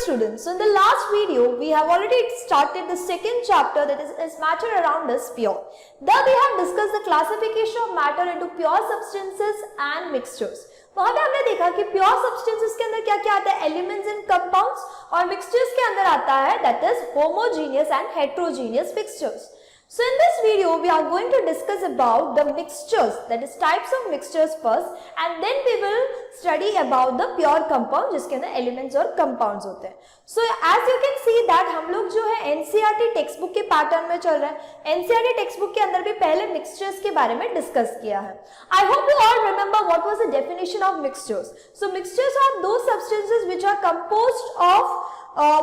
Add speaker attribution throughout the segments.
Speaker 1: students, so in the last video we have already started the second chapter, that is matter around us pure. There we have discussed the classification of matter into pure substances and mixtures. वहां पे हमने देखा कि pure substances के अंदर क्या क्या आता है, एलिमेंट्स एंड कंपाउंड्स, और मिक्सचर्स के अंदर आता है that is homogeneous and heterogeneous mixtures. So in this video we are going to discuss about the mixtures, that is types of mixtures first, and then we will study about the pure compound जिसके अंदर elements और compounds होते हैं. So as you can see that हम लोग जो है NCERT text book के पैटर्न में चल रहे हैं. NCERT टेक्स्ट बुक के अंदर भी पहले mixtures के बारे में डिस्कस किया है. I hope you all remember what was the definition of mixtures. So mixtures are those substances which are composed of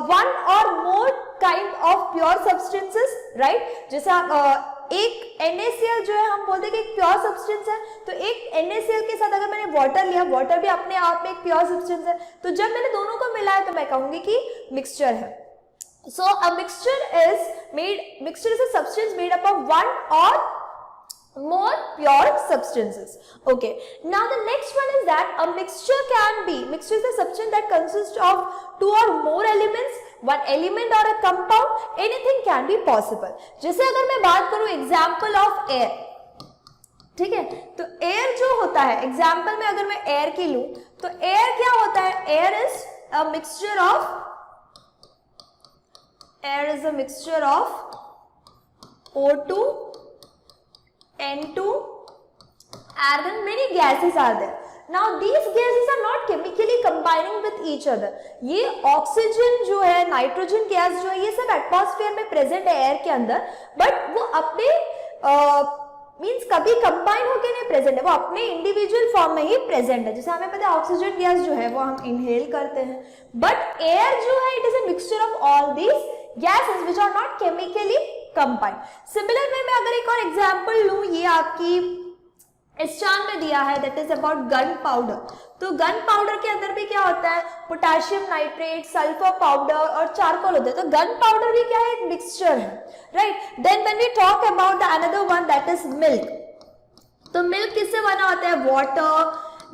Speaker 1: one or more kind of pure substances, right? जैसे आप एक NaCl जो है हम बोलते हैं कि एक प्योर सब्सटेंस है, तो एक NaCl के साथ अगर मैंने वाटर लिया, वाटर भी अपने आप में एक प्योर सब्सटेंस है, तो जब मैंने दोनों को मिलाया तो मैं कहूंगी कि मिक्सचर है. So a mixture is a substance made up of one or more pure substances. Okay, now the next one is that a mixture is a substance that consists of two or more elements, one element or a compound, anything can be possible. जैसे अगर मैं बात करूं example of air, ठीक है, तो air जो होता है, example में अगर मैं air की लूं तो air क्या होता है, air is a mixture of O2, N2, and then many gases are there. Now these gases are not chemically combining with each other. ये ऑक्सीजन जो है, नाइट्रोजन गैस जो है, ये सब एटमॉस्फेयर में प्रेजेंट है एयर के अंदर, बट वो अपने मींस कभी कंबाइन होकर नहीं प्रेजेंट है, वो अपने इंडिविजुअल फॉर्म में ही प्रेजेंट है. जैसे हमें पता है ऑक्सीजन गैस जो है वो हम इनहेल करते हैं, बट एयर जो है it is a mixture of all these gases which are not chemically combined. Similar way में अगर एक और एग्जांपल लूं, ये आपकी इस चार्ट में दिया है, that is about gun powder. तो गन पाउडर के अंदर भी क्या होता है, पोटेशियम नाइट्रेट, सल्फर पाउडर और चारकोल होते हैं. तो गन पाउडर भी क्या है, एक मिक्सचर है, right. Then when we talk about the another one that is milk, तो मिल्क किससे बना होता है, water,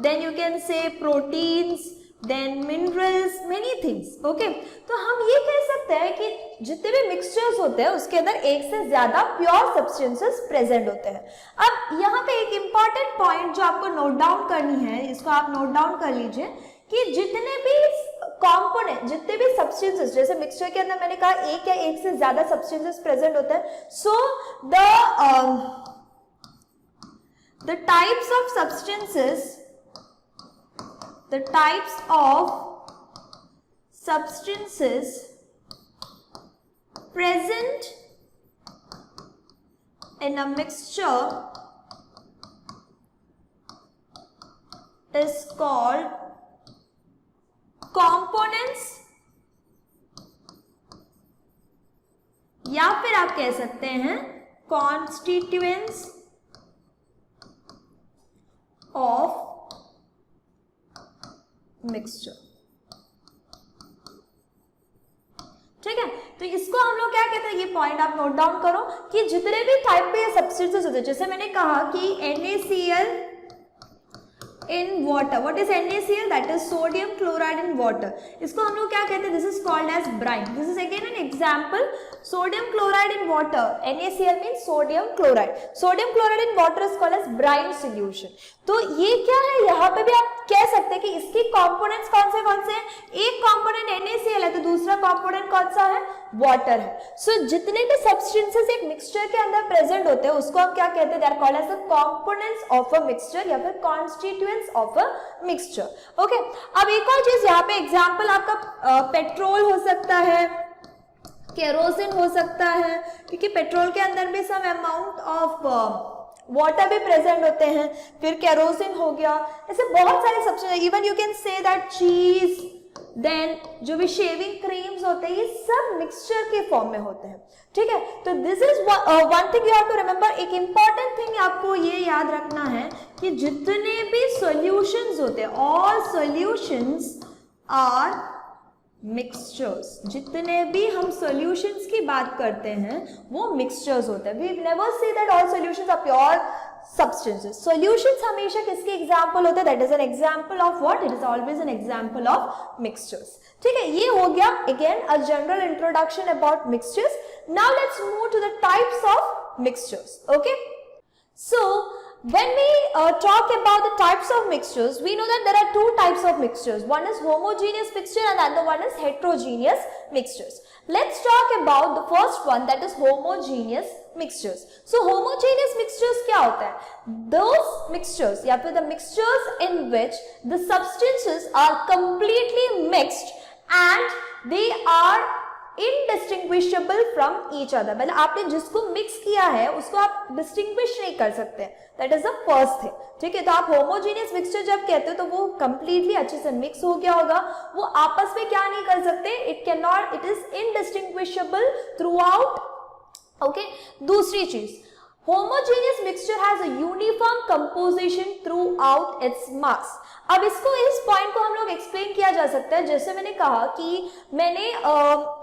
Speaker 1: then you can say proteins, then minerals, many things. Okay, तो हम ये कह सकते हैं कि जितने भी मिक्सचर्स होते हैं उसके अंदर एक से ज्यादा प्योर सब्सटेंसेस प्रेजेंट होते हैं. अब यहाँ पे एक इंपॉर्टेंट पॉइंट जो आपको नोट डाउन करनी है, इसको आप नोट डाउन कर लीजिए कि जितने भी कंपोनेंट, जितने भी सब्सटेंसेस, जैसे मिक्सचर के अंदर मैंने कहा एक या एक से ज्यादा सब्सटेंसेस प्रेजेंट होते हैं. सो the types of substances present in a mixture is called components, या फिर आप कह सकते हैं constituents of मिक्सचर. ठीक है, तो इसको हम लोग क्या कहते हैं, ये पॉइंट आप नोट डाउन करो कि जितने भी टाइप के सब्सटेंसेस होते हैं, जैसे मैंने कहा कि NaCl in water, what is NaCl, that is sodium chloride in water. इसको हम लोग क्या कहते हैं, this is called as brine. This is again an example, sodium chloride in water. NaCl means sodium chloride. Sodium chloride in water is called as brine solution. तो ये क्या है, यहाँ पे भी आप कह सकते हैं कि इसकी कंपोनेंट्स कौन से हैं. एक कंपोनेंट NaCl है तो दूसरा कंपोनेंट कौन सा है, वाटर है. सो जितने भी सब्सटेंसेस एक मिक्सचर के अंदर प्रेजेंट होते हैं उसको हम क्या कहते हैं, they are called as the components of a mixture या फिर constituents of a mixture. Okay, अब एक और चीज यहाँ पे एग्जांपल आपका पेट्रोल हो सकता है, केरोसिन हो सकता है, क्योंकि पेट्रोल के अंदर भी सम अमाउंट ऑफ वाटर भी प्रेजेंट होते हैं, फिर केरोसिन हो गया, ऐसे बहुत सारे substance, even you can say that चीज, देन जो भी शेविंग क्रीम्स होते हैं, ये सब मिक्सचर के फॉर्म में होते हैं. ठीक है, तो this is one thing you have to remember. एक इंपॉर्टेंट थिंग आपको ये याद रखना है कि जितने भी सॉल्यूशंस होते हैं, ऑल सॉल्यूशंस आर मिक्सचर्स. जितने भी हम सॉल्यूशंस की बात करते हैं वो मिक्सचर्स होते हैं. We never say that all solutions are pure substances. Solutions हमेशा किसके example होते हैं? That is an example of what? It is always an example of mixtures. ठीक है, ये हो गया again a general introduction about mixtures. Now let's move to the types of mixtures. Okay, so when we talk about the types of mixtures, we know that there are two types of mixtures. One is homogeneous mixture and the other one is heterogeneous mixtures. Let's talk about the first one, that is homogeneous mixtures. So homogeneous mixtures क्या होता है? Those mixtures या फिर the mixtures in which the substances are completely mixed and they are indistinguishable from each other. मतलब आपने जिसको mix किया है उसको आप डिस्टिंग्विश नहीं कर सकते. That is the first thing. ठीक है, तो आप होमोजेनियस मिक्सचर जब कहते हो तो वो कंप्लीटली अच्छे से मिक्स हो गया होगा, वो आपस में क्या नहीं कर सकते, it can not, it is indistinguishable through out. Okay, दूसरी चीज, homogeneous mixture has a uniform composition throughout its mass. अब इसको, इस पॉइंट को हम लोग एक्सप्लेन किया जा सकता है, जैसे मैंने कहा कि मैंने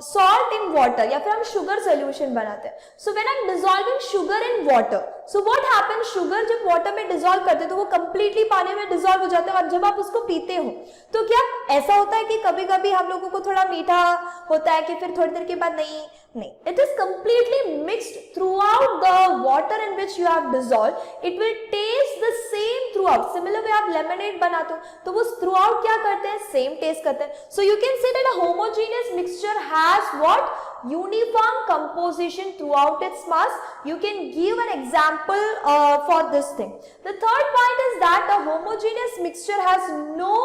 Speaker 1: सॉल्ट इन वाटर या फिर हम शुगर सोल्यूशन बनाते हैं. So when I am dissolving sugar in water, so what happen, sugar जब वाटर में डिसॉल्व करते हैं तो वो कंप्लीटली पानी में डिसॉल्व हो जाता है, और जब आप उसको पीते हो तो क्या ऐसा होता है कि कभी कभी हम लोगों को थोड़ा मीठा होता है कि फिर थोड़ी देर के बाद नहीं, it is completely mixed throughout the water in which you have dissolved. It will taste the same throughout. Similar way आप lemonade बनाते हो तो वो throughout क्या करते हैं, same taste करते हैं. So you can say that a homogeneous mixture has what? Uniform composition throughout its mass. You can give an example for this thing. The third point is that a homogeneous mixture has no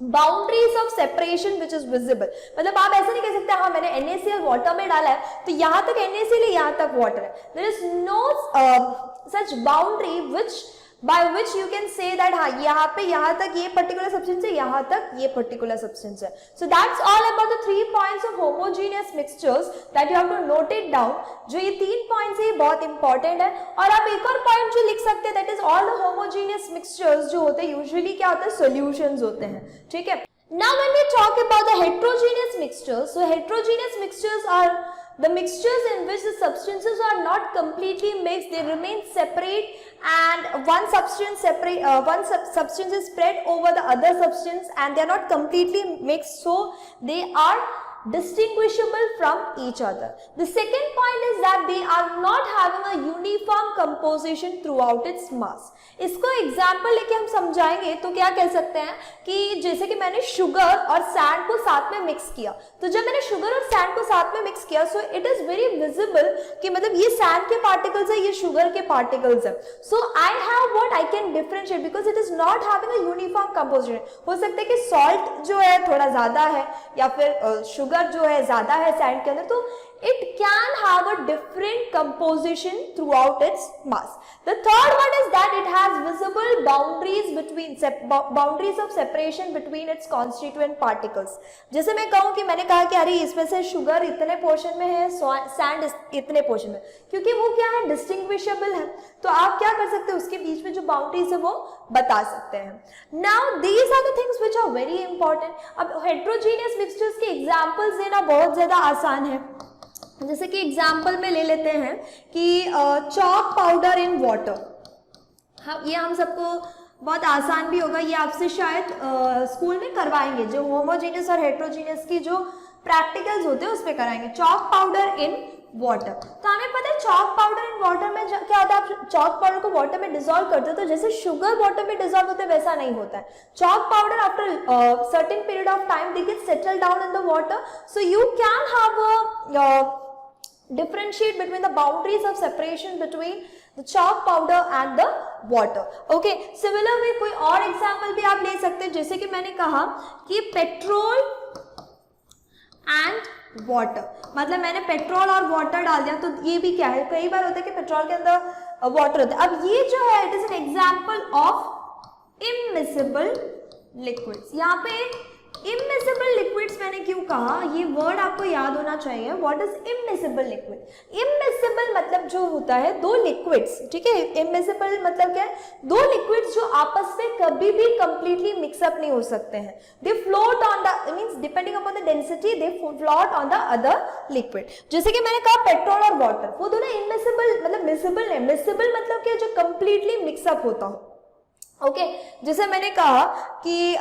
Speaker 1: boundaries of separation which is visible. मतलब आप ऐसा नहीं कह सकते हाँ मैंने NaCl water में डाला है तो यहां तक NaCl है, यहां तक वाटर है. There is no such boundary which by which you can say that हाँ यहाँ पे यहाँ तक ये particular substance है, यहाँ तक ये particular substance है. So that's all about the 3 points of homogeneous mixtures that you have to note it down. जो ये 3 points है ये बहुत important है. और आप एक और point जो लिख सकते हैं, that is all the homogeneous mixtures जो होते हैं usually क्या होता है, solutions होते हैं. ठीक है. Now when we talk about the heterogeneous mixtures, so heterogeneous mixtures are the mixtures in which the substances are not completely mixed, they remain separate, and one substance substance is spread over the other substance and they are not completely mixed, so they are distinguishable from each other. The second point is that they are not having a uniform composition throughout its mass. इसको example लेके हम समझाएंगे तो क्या कह सकते हैं कि जैसे कि मैंने शुगर और सैंड को साथ में मिक्स किया, तो जब मैंने शुगर और सैंड को साथ में मिक्स किया सो इट इज वेरी विजिबल कि मतलब ये सैंड के पार्टिकल्स है, ये शुगर के पार्टिकल्स है. So I have what I can differentiate because it is not having a uniform composition. हो सकता है कि सॉल्ट जो है थोड़ा ज्यादा है या फिर शुगर जो है ज्यादा है सैंड के अंदर, तो it can have a different composition throughout its mass. The third one is that it has visible boundaries between boundaries of separation between its constituent particles. जैसे मैं कहूँ कि मैंने कहा कि अरे इसमें से शुगर इतने पोर्शन में है, सैंड इतने पोर्शन में, क्योंकि वो क्या है, डिस्टिंग्विशेबल है, तो आप क्या कर सकते हैं, उसके बीच में जो बाउंड्रीज है वो बता सकते हैं. Now these are the things which are very important. अब heterogeneous mixtures के examples देना बहुत ज्यादा आसान है. जैसे कि एग्जाम्पल में ले लेते हैं कि चॉक पाउडर इन वाटर. हाँ, ये हम सबको बहुत आसान भी होगा, ये आपसे शायद स्कूल में करवाएंगे, जो होमोजेनियस और हेट्रोजेनियस की जो प्रैक्टिकल्स होते हैं उस पर कराएंगे. चॉक पाउडर इन वाटर, तो हमें पता है चॉक पाउडर इन वाटर में क्या होता है, आप चॉक पाउडर को वाटर में डिसॉल्व करते हो तो जैसे शुगर वाटर में डिसॉल्व होता है वैसा नहीं होता है. Chalk powder after certain period of time they get settle down in the water, so you can have a differentiate between the boundaries of separation between the chalk powder and the water. Okay, similar way कोई और example भी आप ले सकते हैं, जैसे कि मैंने कहा कि पेट्रोल एंड वाटर, मतलब मैंने पेट्रोल और वाटर डाल दिया, तो ये भी क्या है, कई बार होता है कि पेट्रोल के अंदर वाटर होता है. अब ये जो है it is an example of immiscible liquids. यहाँ पे इमिसिबल लिक्विड्स मैंने क्यों कहा, ये वर्ड आपको याद होना चाहिए, what is immiscible liquid. Immiscible मतलब जो होता है दो लिक्विड्स, ठीक है, इमिसिबल मतलब क्या है, दो लिक्विड्स जो आपस में कभी भी कंप्लीटली मिक्सअप नहीं हो सकते हैं, दे float on the means depending upon the density they float on the other liquid. जैसे कि मैंने कहा पेट्रोल और वाटर, वो दोनों इमिसिबल मतलब मिसिबल नहीं, मिसिबल मतलब क्या, जो कंप्लीटली मिक्सअप होता हो। ओके, जैसे मैंने कहा कि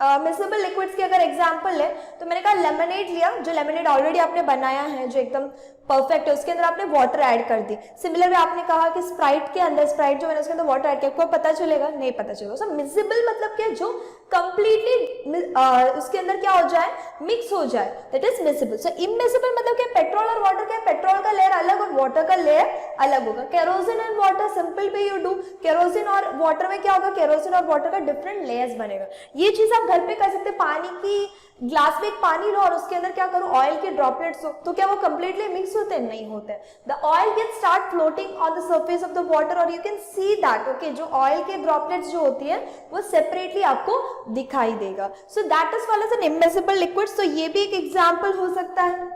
Speaker 1: मिक्सेबल लिक्विड्स की अगर एग्जांपल ले तो मैंने कहा लेमनेड लिया, जो लेमनेड ऑलरेडी आपने बनाया है जो एकदम परफेक्ट है, उसके अंदर आपने वाटर ऐड कर दी। सिमिलर आपने कहा कि स्प्राइट के अंदर, स्प्राइट जो मैंने उसके अंदर वाटर ऐड किया, आपको पता चलेगा नहीं पता चलेगा। सो मिक्सेबल मतलब क्या, जो कंप्लीटली उसके अंदर क्या हो जाए, मिक्स हो जाए, that is mixable. So immiscible मतलब क्या, पेट्रोल और वाटर क्या, पेट्रोल का लेयर अलग और वाटर का लेयर अलग होगा। केरोसिन एंड वाटर, सिंपल पे यू डू, केरोसिन और वाटर में क्या होगा, केरोसिन और वाटर का डिफरेंट लेयर्स बनेगा। ये चीज आप घर पे कर सकते हैं, पानी की ग्लास में एक पानी लो और उसके अंदर क्या करो, ऑयल के ड्रॉपलेट्स हो, तो क्या वो कंप्लीटली मिक्स होते हैं, नहीं होते। The oil get start floating on the surface of the water और you can see that, okay, जो ऑयल के ड्रॉपलेट्स जो होती है वो सेपरेटली आपको दिखाई देगा। So that is called as an immiscible liquid. तो ये भी एक एग्जांपल हो सकता है,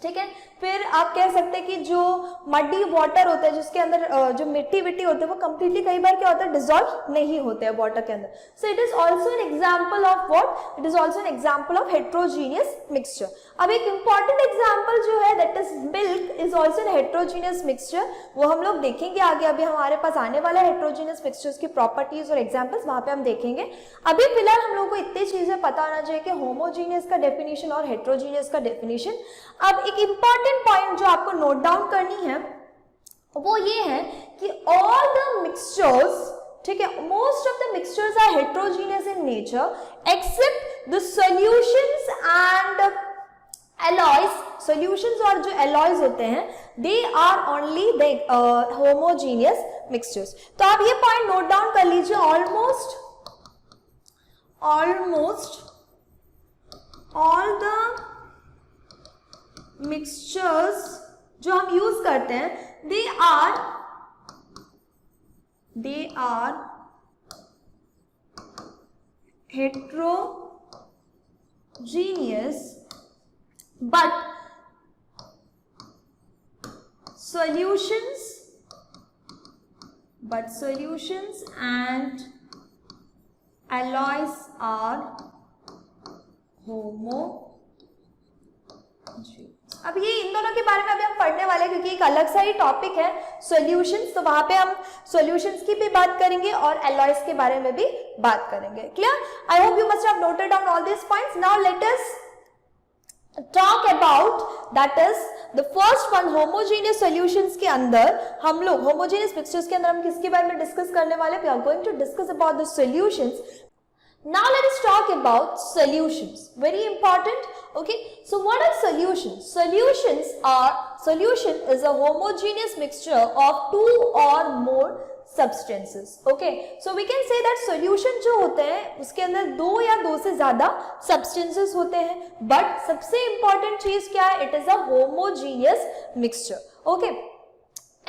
Speaker 1: ठीक है। फिर आप कह सकते हैं कि जो मडी वाटर होता है, जिसके अंदर जो मिट्टी विट्टी होती है, वो कंप्लीटली कई बार क्या होता है, डिसॉल्व नहीं होते हैं वाटर के अंदर। सो it is also an example of what, it is also an example of heterogeneous mixture. अब एक इंपॉर्टेंट एग्जाम्पल जो है that is milk is also an heterogeneous mixture, वो हम लोग देखेंगे आगे। अभी हमारे पास आने वाला है हेट्रोजीनियस मिक्सचर्स की प्रॉपर्टीज और एग्जाम्पल्स, वहां पे हम देखेंगे। अभी फिलहाल हम लोग को इतनी चीजें पता होना चाहिए कि होमोजीनियस का डेफिनेशन और हेट्रोजीनियस का डेफिनेशन। अब एक इंपॉर्टेंट पॉइंट जो आपको नोट डाउन करनी है वो ये है कि ऑल द मिक्सचर्स, ठीक है, most of the mixtures are heterogeneous in nature except the solutions and alloys. Solutions और जो एलॉयज होते हैं they are only the homogeneous mixtures. तो आप ये पॉइंट नोट डाउन कर लीजिए, ऑलमोस्ट ऑल द मिक्सचर्स जो हम यूज करते हैं they are heterogeneous but solutions and alloys are homogeneous। अब ये इन दोनों के बारे में अभी हम पढ़ने वाले हैं क्योंकि एक अलग सा ही टॉपिक है सॉल्यूशंस, तो वहां पे हम सॉल्यूशंस की भी बात करेंगे और एलॉयज के बारे में भी बात करेंगे। Clear? I hope you must have noted down all this points. Now let us talk about that is the first one, homogeneous solutions के अंदर हम लोग, होमोजेनियस मिक्सचर्स के अंदर हम किसके बारे में डिस्कस करने वाले, we are going to discuss about the solutions. Now let us talk about solutions. Very important. Okay. So what are solutions? Solution is a homogeneous mixture of two or more substances. Okay. So we can say that solution जो होते हैं उसके अंदर दो या दो से ज्यादा substances होते हैं, but सबसे important चीज क्या है? It is a homogeneous mixture. Okay.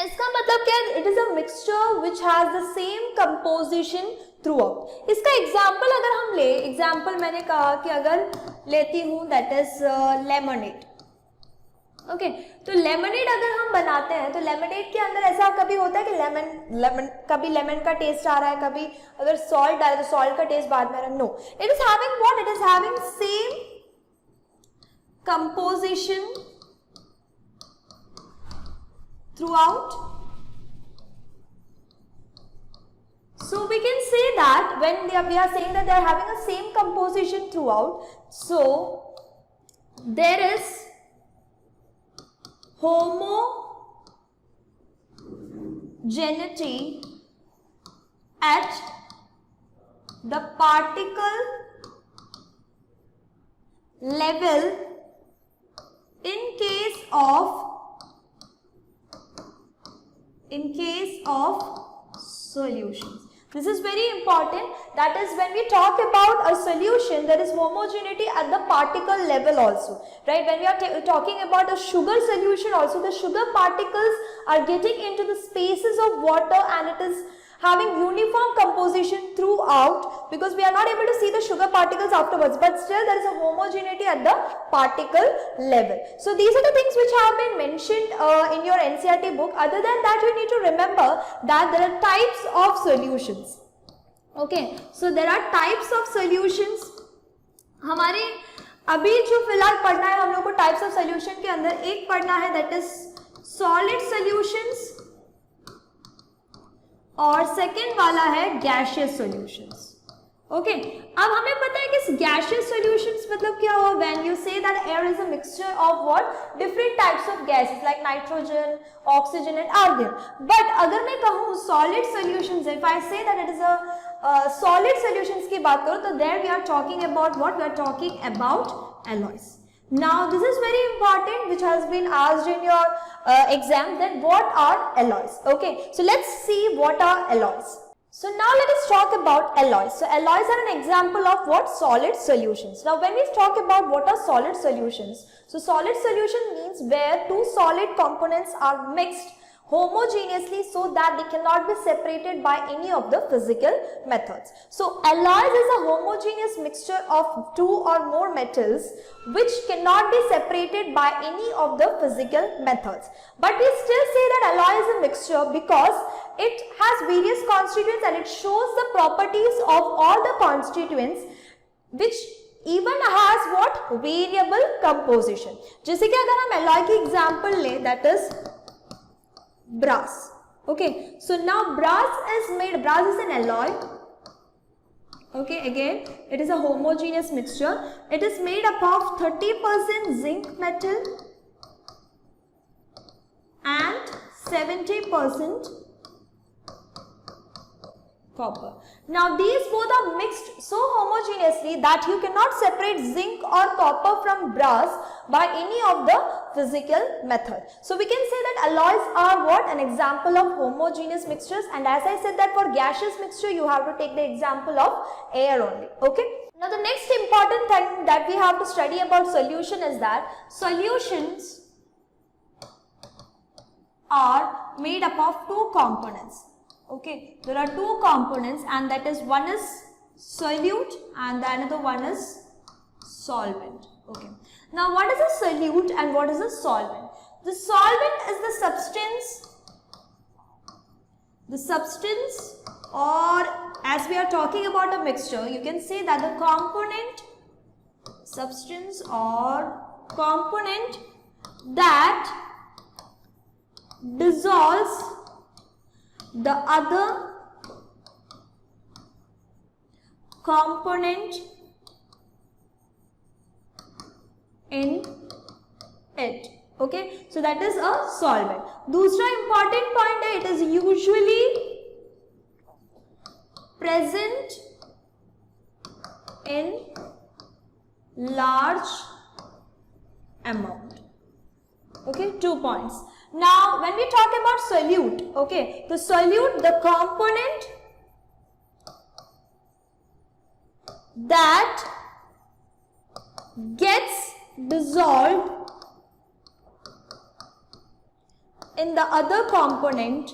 Speaker 1: इसका मतलब क्या है? It is a mixture which has the same composition throughout. इसका एग्जाम्पल अगर हम ले, एग्जाम्पल मैंने कहा कि अगर लेती हूं दैट इज लेमनेड। ओके, तो लेमनेड अगर हम बनाते हैं तो लेमनेड के अंदर ऐसा कभी होता है कि कभी लेमन का टेस्ट आ रहा है, कभी अगर सॉल्ट डाले तो सॉल्ट का टेस्ट बाद में आ रहा है। No, it is having what, it is having same composition throughout. So we can say that when we are saying that they are having a same composition throughout, so there is homogeneity at the particle level in case of solutions. This is very important. That is, when we talk about a solution, there is homogeneity at the particle level also, right? When we are talking about a sugar solution also, the sugar particles are getting into the spaces of water and it is having uniform composition throughout, because we are not able to see the sugar particles afterwards, but still there is a homogeneity at the particle level. So these are the things which have been mentioned in your NCERT book. Other than that, you need to remember that there are types of solutions. Okay, so there are types of solutions. हमारे अभी जो फिलहाल पढ़ना है हम लोग को types of solution के अंदर एक पढ़ना है, दैट इज सॉलिड सॉल्यूशंस, और सेकंड वाला है गैसियस सॉल्यूशंस. ओके, अब हमें पता है कि गैसियस सॉल्यूशंस मतलब क्या हुआ, when you say that air is a mixture of what, different types of gases like nitrogen, oxygen and argon. But अगर मैं कहूँ solid solutions, if I say that it is a solid solutions की बात करो तो there we are talking about what? We are talking about alloys. Now this is very important, which has been asked in your exam, that what are alloys? Okay, so let's see what are alloys. So now let us talk about alloys. So alloys are an example of what? Solid solutions. Now when we talk about what are solid solutions, so solid solution means where two solid components are mixed homogeneously so that they cannot be separated by any of the physical methods. So alloys is a homogeneous mixture of two or more metals which cannot be separated by any of the physical methods. But we still say that alloy is a mixture because it has various constituents and it shows the properties of all the constituents which even has what? Variable composition. जैसे कि अगर हम alloy की example लें, that is brass. Okay, so now brass is an alloy. Okay, again it is a homogeneous mixture. It is made up of 30% zinc metal and 70% copper. Now these both are mixed so homogeneously that you cannot separate zinc or copper from brass by any of the physical method. So we can say that alloys are what? An example of homogeneous mixtures, and as I said that for gaseous mixture you have to take the example of air only. Okay. Now the next important thing that we have to study about solution is that solutions are made up of two components. Okay, there are two components, and that is one is solute and the another one is solvent. Okay, now what is a solute and what is a solvent? The solvent is the substance, or as we are talking about a mixture, you can say that the component, substance or component that dissolves the other component in it. Okay, so that is a solvent. दूसरा important point है, it is usually present in large amount. Okay, 2 points. Now when we talk about solute, okay, the solute, the component that gets dissolved in the other component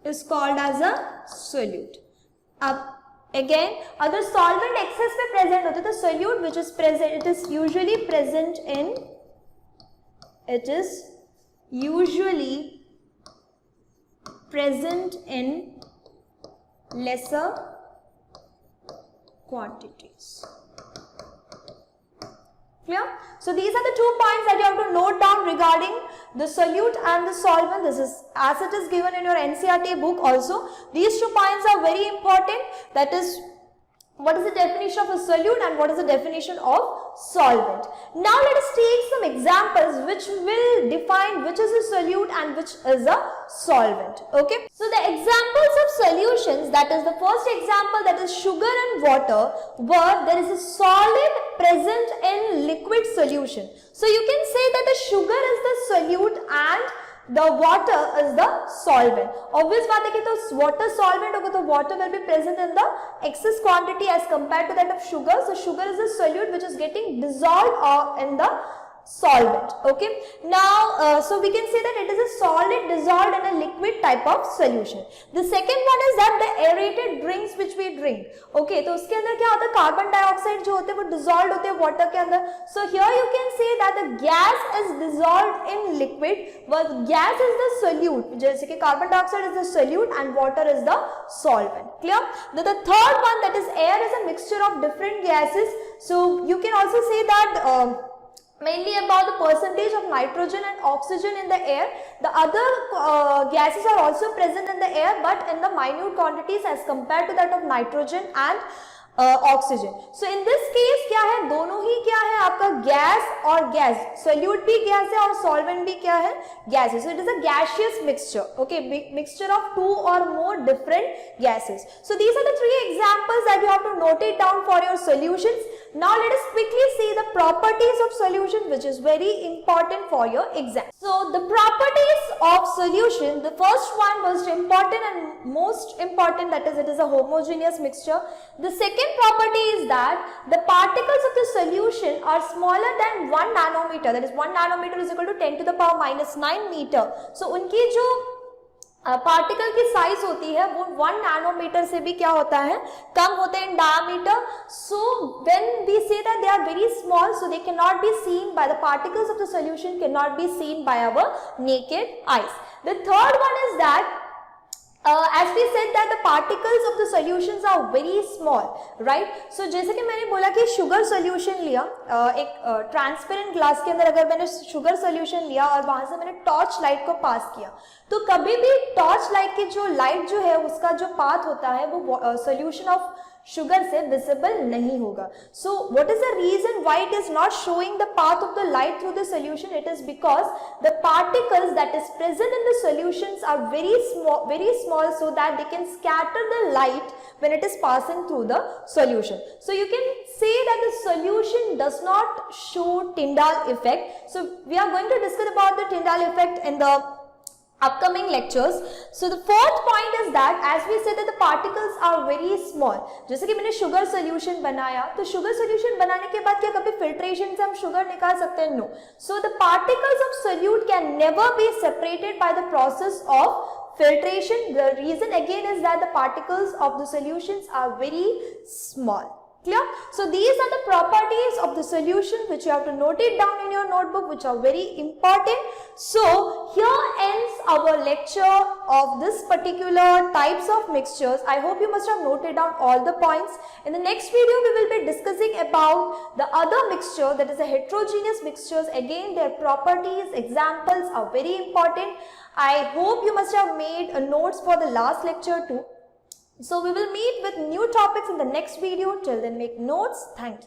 Speaker 1: is called as a solute. अब again अगर solvent excess में present होता है तो solute which is present, it is usually present in lesser quantities. Clear? So these are the 2 points that you have to note down regarding the solute and the solvent. This is as it is given in your NCERT book also. These 2 points are very important. That is, what is the definition of a solute and what is the definition of solvent. Now let us take some examples which will define which is a solute and which is a solvent. Okay, so the examples of solutions, that is the first example, that is sugar and water, where there is a solid present in liquid solution. So you can say that the sugar is the solute and the water is the solvent. Obvious बात है कि तो water solvent होगा तो water will be present in the excess quantity as compared to that of sugar. So sugar is a solute which is getting dissolved in the solvent. Okay, now so we can say that it is a solid dissolved in a liquid type of solution. The second one is that the aerated drinks which we drink. Okay, तो उसके अंदर क्या होता है, carbon dioxide जो होते हैं वो डिसॉल्व होते हैं वाटर के अंदर. So here you can say that the gas is dissolved in liquid, but gas is the solute. जैसे कि carbon dioxide is the solute and water is the solvent. Clear? Now the third one, that is air, is a mixture of different gases. So you can also say that mainly about the percentage of nitrogen and oxygen in the air. The other gases are also present in the air, but in the minute quantities as compared to that of nitrogen and oxygen. So in this case क्या है, दोनों ही क्या है आपका gas और gas, solute भी gas है और सॉल्वेंट भी क्या है, गैस है. So it is a gaseous mixture. Okay, mixture of two or more different gases. So these are the three examples that you have to note it down for your solutions. Now let us quickly see the properties of solution, which is very important for your exam. So the properties of solution, the first one most important and most important, that is it is a homogeneous mixture. The second property is that the particles of the solution are smaller than 1 nanometer, that is 1 nanometer is equal to 10 to the power minus 9 meter. So उनकी जो particle की size होती है वो 1 nanometre से भी क्या होता है, कम होते हैं in diameter. So when we say that they are very small, so they can not be seen by the particles of the solution, can not be seen by our naked eyes. The third one is that as we said that the particles of the solutions are very small, right? So जैसे कि मैंने बोला कि sugar solution लिया, एक transparent glass के अंदर अगर मैंने शुगर सॉल्यूशन लिया और वहां से मैंने टॉर्च लाइट को पास किया, तो कभी भी टॉर्च लाइट की जो लाइट जो है उसका जो पाथ होता है वो सॉल्यूशन ऑफ शुगर से विजिबल नहीं होगा. So what is the reason why it is not showing the path of the light through the solution? It is because the particles that is present in the solutions are very small so that they can scatter the light when it is passing through the solution. So you can say that the solution does not show Tyndall effect. So we are going to discuss about the Tyndall effect in the upcoming lectures. So the fourth point is that as we said that the particles are very small. जैसे कि मैंने sugar solution बनाया, तो sugar solution बनाने के बाद क्या कभी फिल्ट्रेशन से हम शुगर निकाल सकते हैं? No. So the particles of solute can never be separated by the process of filtration. The reason again is that the particles of the solutions are very small. Clear? So these are the properties of the solution which you have to note it down in your notebook, which are very important. So here ends our lecture of this particular types of mixtures. I hope you must have noted down all the points. In the next video we will be discussing about the other mixture, that is the heterogeneous mixtures. Again their properties, examples are very important. I hope you must have made notes for the last lecture too. So we will meet with new topics in the next video. Till then, make notes. Thank you.